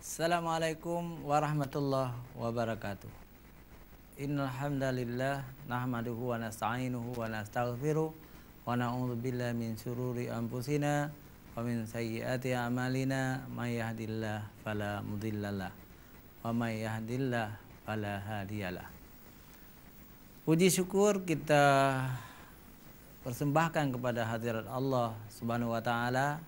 Assalamualaikum warahmatullahi wabarakatuh. Innal hamdalillah nahmaduhu wa nasta'inuhu wa nastaghfiruh wa na'udzu billahi min syururi anfusina wa min sayyiati a'malina may yahdihillahu fala mudhillalah wa may yahdihillahu fala hadiyalah. Puji syukur kita persembahkan kepada hadirat Allah Subhanahu wa taala,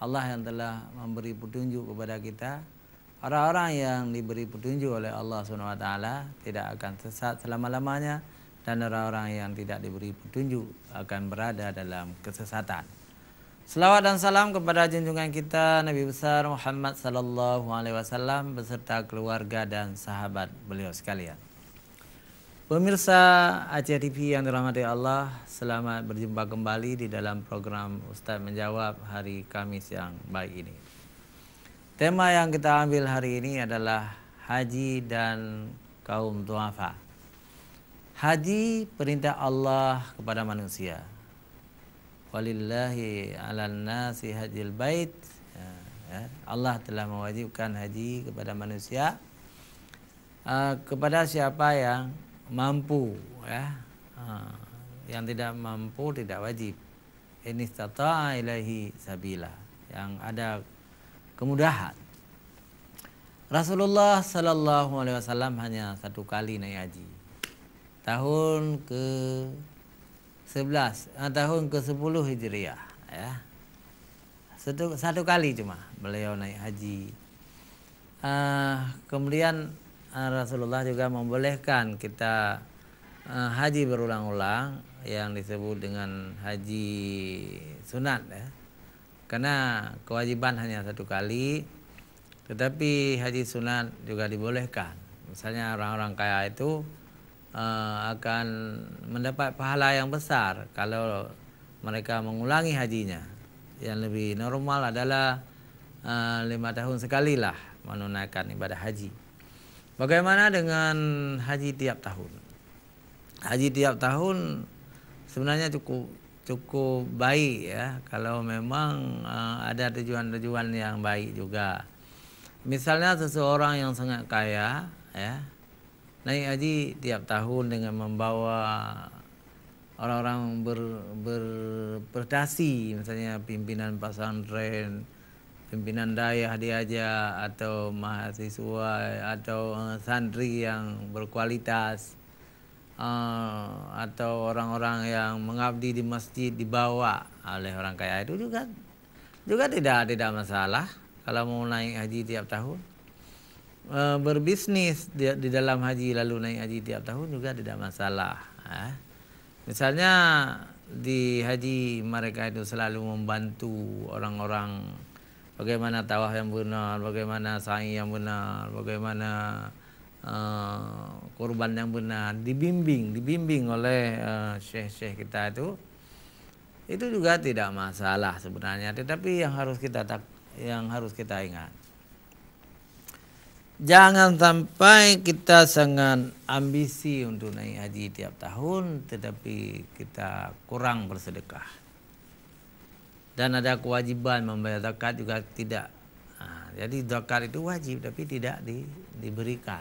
Allah yang telah memberi petunjuk kepada kita. Orang-orang yang diberi petunjuk oleh Allah Subhanahu wa taala tidak akan sesat selama-lamanya, dan orang-orang yang tidak diberi petunjuk akan berada dalam kesesatan. Selawat dan salam kepada junjungan kita Nabi besar Muhammad sallallahu alaihi wasallam beserta keluarga dan sahabat beliau sekalian. Pemirsa Aceh TV yang dirahmati Allah, selamat berjumpa kembali di dalam program Ustaz Menjawab hari Kamis yang baik ini. Tema yang kita ambil hari ini adalah haji dan kaum duafa. Haji perintah Allah kepada manusia. Walillahi 'alan nasi hajjil bait. Allah telah mewajibkan haji kepada manusia, kepada siapa yang mampu, yang tidak mampu tidak wajib. In istata'a ilaihi sabila, yang ada kemudahan. Rasulullah sallallahu alaihi wasallam hanya satu kali naik haji. Tahun ke-10 Hijriah, ya. Satu kali cuma beliau naik haji. Kemudian Rasulullah juga membolehkan kita haji berulang-ulang yang disebut dengan haji sunat, ya. Karena kewajiban hanya satu kali, tetapi haji sunat juga dibolehkan. Misalnya orang-orang kaya itu akan mendapat pahala yang besar kalau mereka mengulangi hajinya. Yang lebih normal adalah 5 tahun sekali lah menunaikan ibadah haji. Bagaimana dengan haji tiap tahun? Haji tiap tahun sebenarnya cukup baik, ya, kalau memang ada tujuan-tujuan yang baik juga. Misalnya seseorang yang sangat kaya, ya, naik haji tiap tahun dengan membawa orang-orang berprestasi, misalnya pimpinan pesantren, pimpinan dayah diajak, atau mahasiswa atau santri yang berkualitas, atau orang-orang yang mengabdi di masjid dibawa oleh orang kaya, itu juga tidak masalah kalau mau naik haji tiap tahun. Berbisnis di dalam haji lalu naik haji tiap tahun juga tidak masalah. Misalnya di haji mereka itu selalu membantu orang-orang bagaimana tawaf yang benar, bagaimana sa'i yang benar, bagaimana kurban yang benar, dibimbing oleh syekh-syekh kita itu juga tidak masalah sebenarnya. Tetapi yang harus kita ingat, jangan sampai kita sangat ambisi untuk naik haji tiap tahun tetapi kita kurang bersedekah. Dan ada kewajiban membayar zakat juga tidak. Jadi zakat itu wajib tapi tidak diberikan.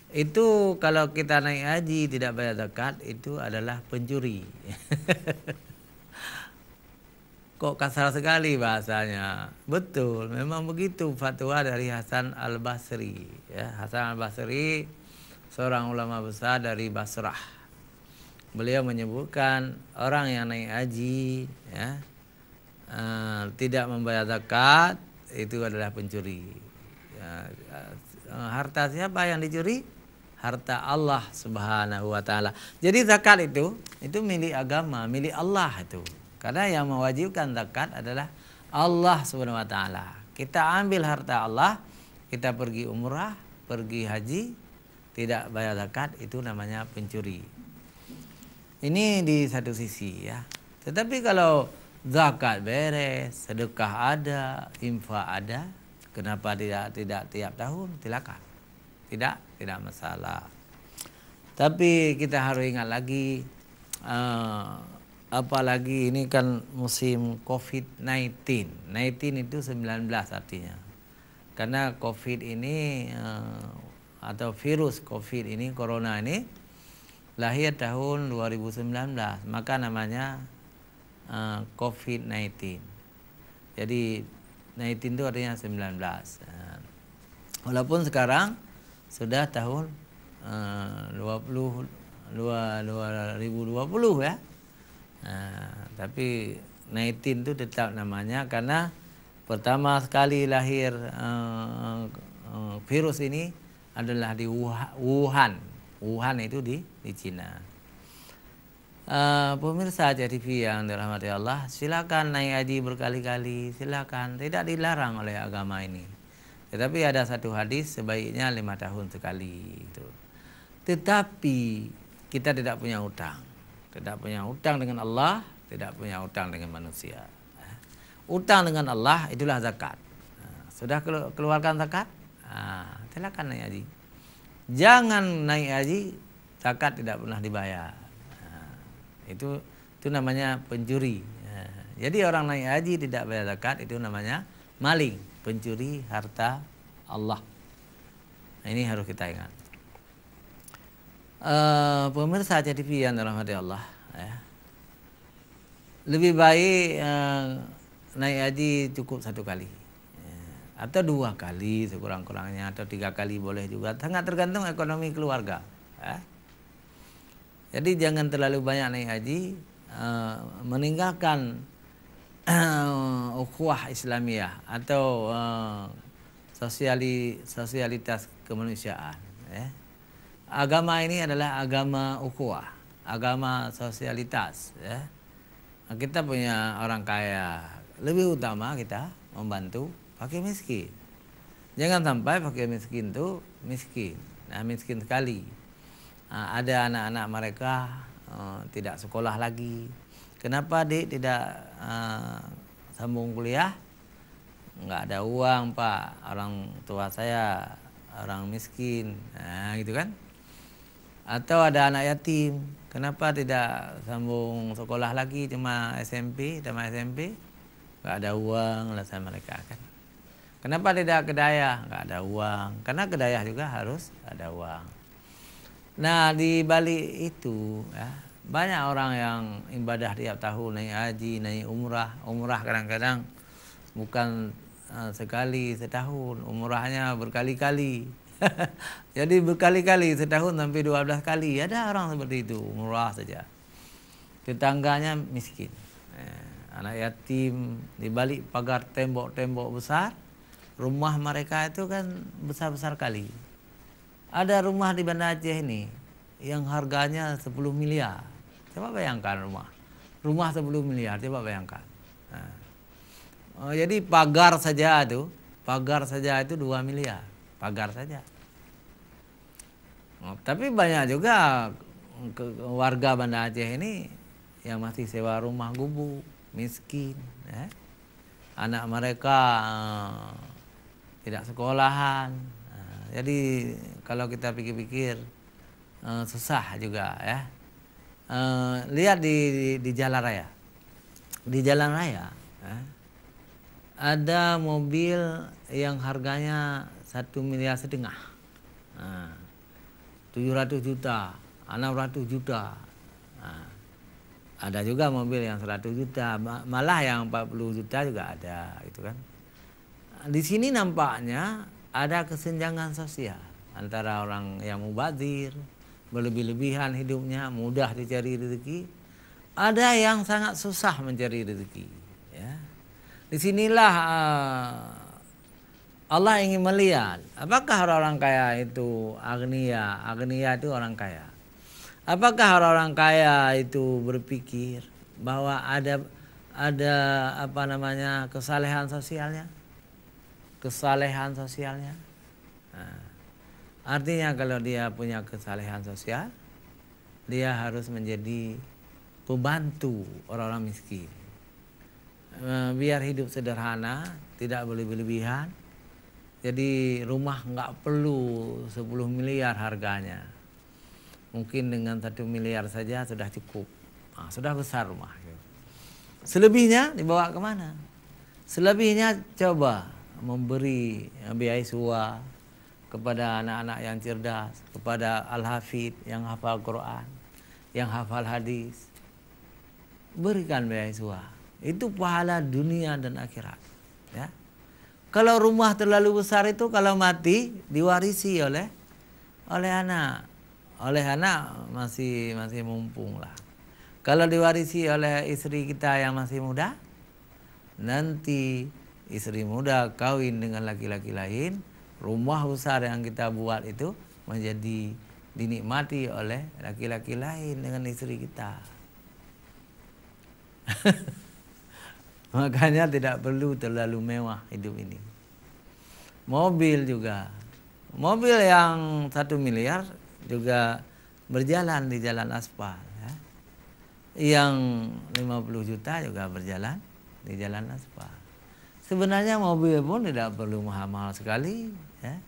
Itu kalau kita naik haji tidak bayar zakat, itu adalah pencuri. Kok kasar sekali bahasanya. Betul, memang begitu fatwa dari Hasan al-Basri, ya. Hasan al-Basri seorang ulama besar dari Basrah. Beliau menyebutkan orang yang naik haji, ya, tidak membayar zakat itu adalah pencuri. Ya, harta siapa yang dicuri? Harta Allah Subhanahu wa taala. Jadi zakat itu milik agama, milik Allah itu. Karena yang mewajibkan zakat adalah Allah Subhanahu wa taala. Kita ambil harta Allah, kita pergi umrah, pergi haji, tidak bayar zakat, itu namanya pencuri. Ini di satu sisi, ya. Tetapi kalau zakat beres, sedekah ada, infak ada, kenapa tidak tiap tahun? Silakan. Tidak masalah. Tapi kita harus ingat lagi, apalagi ini kan musim COVID-19. 19 itu 19 artinya. Karena COVID ini atau virus COVID ini, corona ini lahir tahun 2019, maka namanya COVID-19. Jadi 19 itu artinya 19. Walaupun sekarang sudah tahun 2020 ya. Tapi 19 itu tetap namanya karena pertama sekali lahir virus ini adalah di Wuhan. Wuhan itu di Cina. Pemirsa TV yang dirahmati Allah, silakan naik haji berkali-kali, silakan, tidak dilarang oleh agama ini. Tetapi ada satu hadis sebaiknya 5 tahun sekali itu. Tetapi kita tidak punya utang. Tidak punya utang dengan Allah, tidak punya utang dengan manusia. Utang dengan Allah itulah zakat. Sudah keluarkan zakat? Silakan naik haji. Jangan naik haji, zakat tidak pernah dibayar. Itu namanya pencuri. Jadi orang naik haji tidak bayar zakat itu namanya maling, pencuri harta Allah. Ini harus kita ingat. Pemirsa TV yang dirahmati Allah, lebih baik naik haji cukup 1 kali atau 2 kali sekurang-kurangnya, atau 3 kali boleh juga, sangat tergantung ekonomi keluarga. Jadi jangan terlalu banyak naik haji, meninggalkan ukhuwah Islamiyah atau sosialitas kemanusiaan. Agama ini adalah agama ukhuwah, agama sosialitas. Kita punya orang kaya, lebih utama kita membantu fakir miskin. Jangan sampai fakir miskin itu miskin, miskin sekali. Ada anak-anak mereka tidak sekolah lagi. Kenapa Dik tidak sambung kuliah? Nggak ada uang Pak, orang tua saya orang miskin, gitu kan. Atau ada anak yatim, kenapa tidak sambung sekolah lagi, cuma SMP, tamat SMP? Nggak ada uang alasan mereka kan. Kenapa tidak ke Dayah? Nggak ada uang, karena ke Dayah juga harus ada uang. Nah di balik itu banyak orang yang ibadah tiap tahun, naik haji, naik umrah kadang-kadang bukan sekali setahun, umrahnya berkali-kali. Jadi berkali-kali, setahun sampai 12 kali. Ada orang seperti itu, umrah saja. Tetangganya miskin, anak yatim, di balik pagar tembok-tembok besar, rumah mereka itu kan besar-besar kali. Ada rumah di Banda Aceh ini yang harganya 10 miliar. Coba bayangkan rumah 10 miliar, coba bayangkan. Jadi pagar saja itu 2 miliar, pagar saja. Tapi banyak juga warga Banda Aceh ini yang masih sewa rumah gubuk, miskin. Anak mereka tidak sekolahan. Jadi kalau kita pikir-pikir susah juga ya. Lihat di jalan raya. Di jalan raya ada mobil yang harganya 1,5 miliar, 700 juta, 600 juta. Ada juga mobil yang 100 juta, malah yang 40 juta juga ada, gitu kan. Di sini nampaknya ada kesenjangan sosial antara orang yang mubazir, berlebih-lebihan hidupnya, mudah dicari rezeki, ada yang sangat susah mencari rezeki. Ya. Disinilah Allah ingin melihat apakah orang-orang kaya itu agnia itu orang kaya. Apakah orang-orang kaya itu berpikir bahwa ada kesalehan sosialnya? Kesalehan sosialnya. Artinya kalau dia punya kesalehan sosial, dia harus menjadi pembantu orang-orang miskin. Biar hidup sederhana, tidak berlebihan. Jadi rumah nggak perlu 10 miliar harganya. Mungkin dengan 1 miliar saja sudah cukup. Sudah besar rumah. Selebihnya dibawa kemana? Selebihnya coba memberi beasiswa kepada anak-anak yang cerdas, kepada al-hafid yang hafal Quran, yang hafal hadis. Berikan beasiswa. Itu pahala dunia dan akhirat. Ya. Kalau rumah terlalu besar itu kalau mati diwarisi oleh anak. Oleh anak masih mumpung lah. Kalau diwarisi oleh istri kita yang masih muda, nanti istri muda kawin dengan laki-laki lain, rumah besar yang kita buat itu menjadi dinikmati oleh laki-laki lain dengan istri kita. Makanya tidak perlu terlalu mewah hidup ini. Mobil juga. Mobil yang 1 miliar juga berjalan di jalan aspal. Ya. Yang 50 juta juga berjalan di jalan aspal. Sebenarnya mobil pun tidak perlu mahal-mahal sekali. Ya.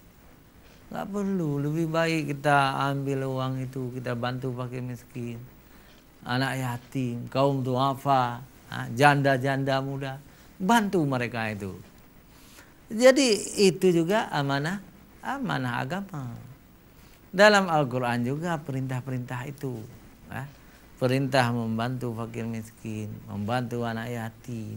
Nggak perlu. Lebih baik kita ambil uang itu, kita bantu fakir miskin, anak yatim, kaum duafa, janda-janda muda. Bantu mereka itu. Jadi itu juga amanah agama. Dalam Al-Quran juga perintah-perintah itu. Perintah membantu fakir miskin, membantu anak yatim,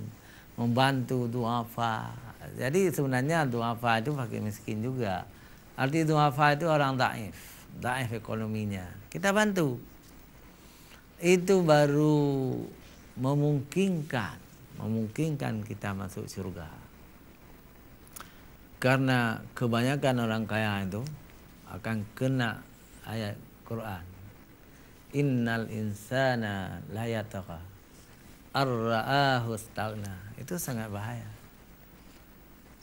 membantu duafa. Jadi sebenarnya duafa itu fakir miskin juga. Arti duafa itu orang daif ekonominya. Kita bantu. Itu baru memungkinkan kita masuk surga. Karena kebanyakan orang kaya itu akan kena ayat Quran. Innal insana la yatagha ar-ra'ahu istaghna. Itu sangat bahaya.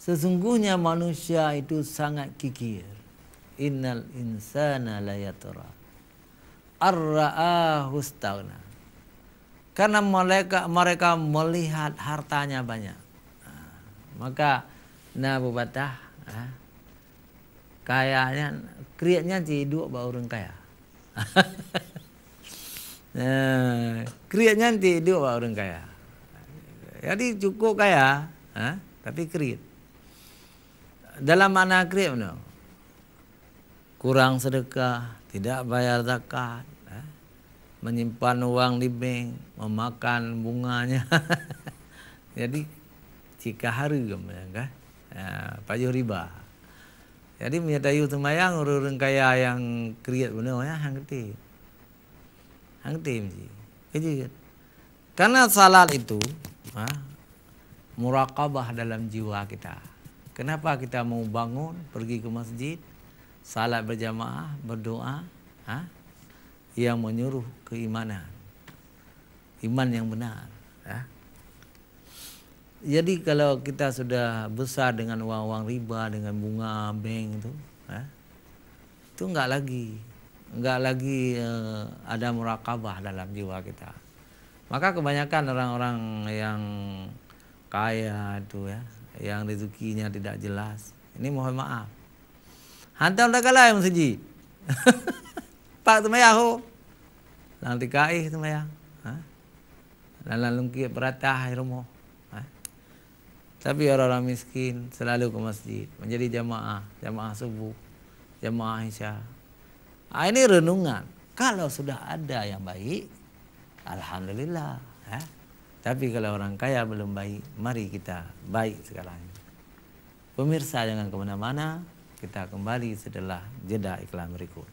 Sesungguhnya manusia itu sangat kikir. Innal insana la yatagha ar-ra'ahu istaghna. Karena mereka melihat hartanya banyak. Maka Abu Battah kayanya kriatnya ciduk bau orang kaya. Kriatnya ciduk bau orang kaya. Jadi cukup kaya, tapi kriat. Dalam mana kriat no? Kurang sedekah, tidak bayar zakat, menyimpan uang di bank, memakan bunganya. Jadi jika hari kan, pajuh riba. Jadi menyatayu semayang orang kaya yang kriat benar ya, hang gede mesti. Jadi karena salat itu muraqabah dalam jiwa kita. Kenapa kita mau bangun, pergi ke masjid, salat berjamaah, berdoa, yang menyuruh keimanan, iman yang benar. Jadi kalau kita sudah besar dengan uang-uang riba, dengan bunga bank itu enggak lagi ada muraqabah dalam jiwa kita. Maka kebanyakan orang-orang yang kaya itu yang rezekinya tidak jelas, ini mohon maaf, hantam dah kalah yang masjid. Pak semayang ho, nanti kaih semayang, lalu lungkit beratah rumah. Tapi orang-orang miskin selalu ke masjid, menjadi jamaah subuh, jamaah isya. Ini renungan. Kalau sudah ada yang baik, alhamdulillah. Tapi kalau orang kaya belum baik, mari kita baik sekarang. Pemirsa jangan kemana-mana, kita kembali setelah jeda iklan berikut.